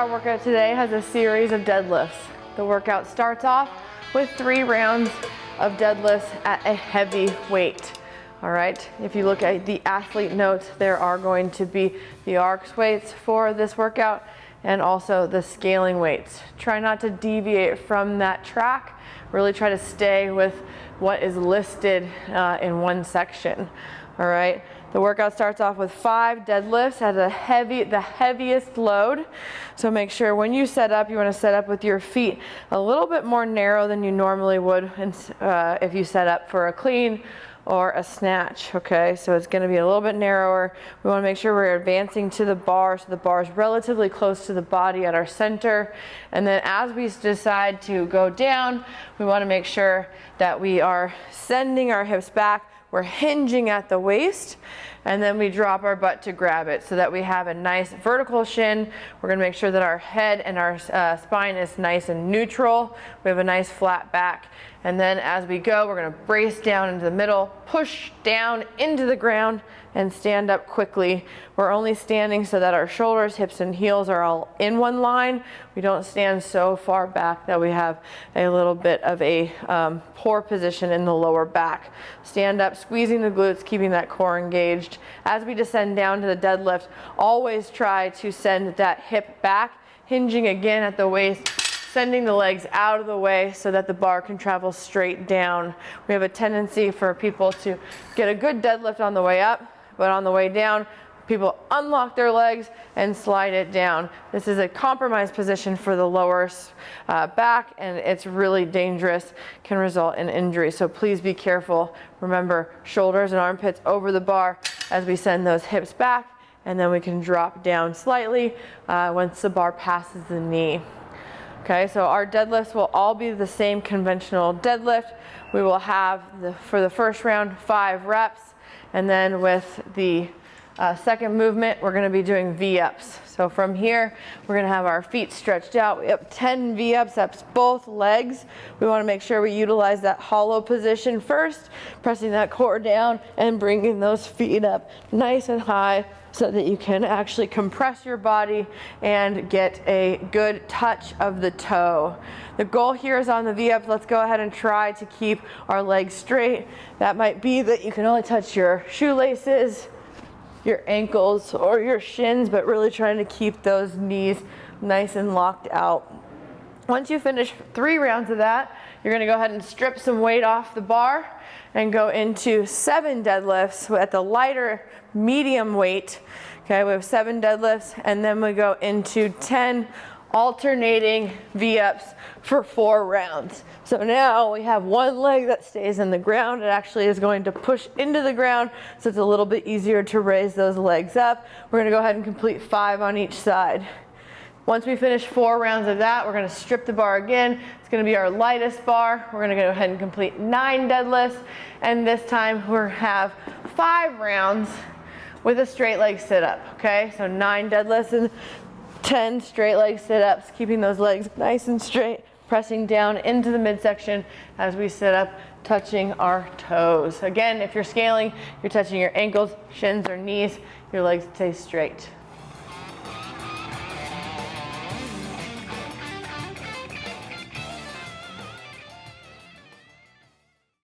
Our workout today has a series of deadlifts. The workout starts off with 3 rounds of deadlifts at a heavy weight. All right, if you look at the athlete notes, there are going to be the arcs weights for this workout and also the scaling weights. Try not to deviate from that track. Really try to stay with what is listed in one section. All right, the workout starts off with 5 deadlifts at the heaviest load. So make sure when you set up, you want to set up with your feet a little bit more narrow than you normally would if you set up for a clean or a snatch. Okay, so it's going to be a little bit narrower. We want to make sure we're advancing to the bar, so the bar is relatively close to the body at our center. And then as we decide to go down, we want to make sure that we are sending our hips back. We're hinging at the waist, and then we drop our butt to grab it so that we have a nice vertical shin. We're gonna make sure that our head and our spine is nice and neutral. We have a nice flat back. And then as we go, we're gonna brace down into the middle, push down into the ground, and stand up quickly. We're only standing so that our shoulders, hips, and heels are all in one line. We don't stand so far back that we have a little bit of a poor position in the lower back. Stand up, squeezing the glutes, keeping that core engaged. As we descend down to the deadlift, always try to send that hip back, hinging again at the waist, sending the legs out of the way so that the bar can travel straight down. We have a tendency for people to get a good deadlift on the way up, but on the way down, people unlock their legs and slide it down. This is a compromised position for the lower back, and it's really dangerous, can result in injury. So please be careful. Remember, shoulders and armpits over the bar as we send those hips back, and then we can drop down slightly once the bar passes the knee. Okay, so our deadlifts will all be the same conventional deadlift. We will have, for the first round, 5 reps. And then with the second movement, we're going to be doing V-ups. So from here, we're going to have our feet stretched out. We have 10 V-ups, that's both legs. We want to make sure we utilize that hollow position first, pressing that core down and bringing those feet up nice and high so that you can actually compress your body and get a good touch of the toe. The goal here is on the V-up. Let's go ahead and try to keep our legs straight. That might be that you can only touch your shoelaces, your ankles, or your shins, but really trying to keep those knees nice and locked out. Once you finish 3 rounds of that, you're gonna go ahead and strip some weight off the bar and go into 7 deadlifts at the lighter medium weight. Okay, we have 7 deadlifts, and then we go into 10 alternating V-ups for 4 rounds. So now we have one leg that stays in the ground. It actually is going to push into the ground, so it's a little bit easier to raise those legs up. We're gonna go ahead and complete 5 on each side. Once we finish 4 rounds of that, we're gonna strip the bar again. It's gonna be our lightest bar. We're gonna go ahead and complete 9 deadlifts, and this time we're gonna have 5 rounds with a straight leg sit-up, okay? So 9 deadlifts and 10 straight leg sit-ups, keeping those legs nice and straight, pressing down into the midsection as we sit up, touching our toes. Again, if you're scaling, you're touching your ankles, shins, or knees. Your legs stay straight.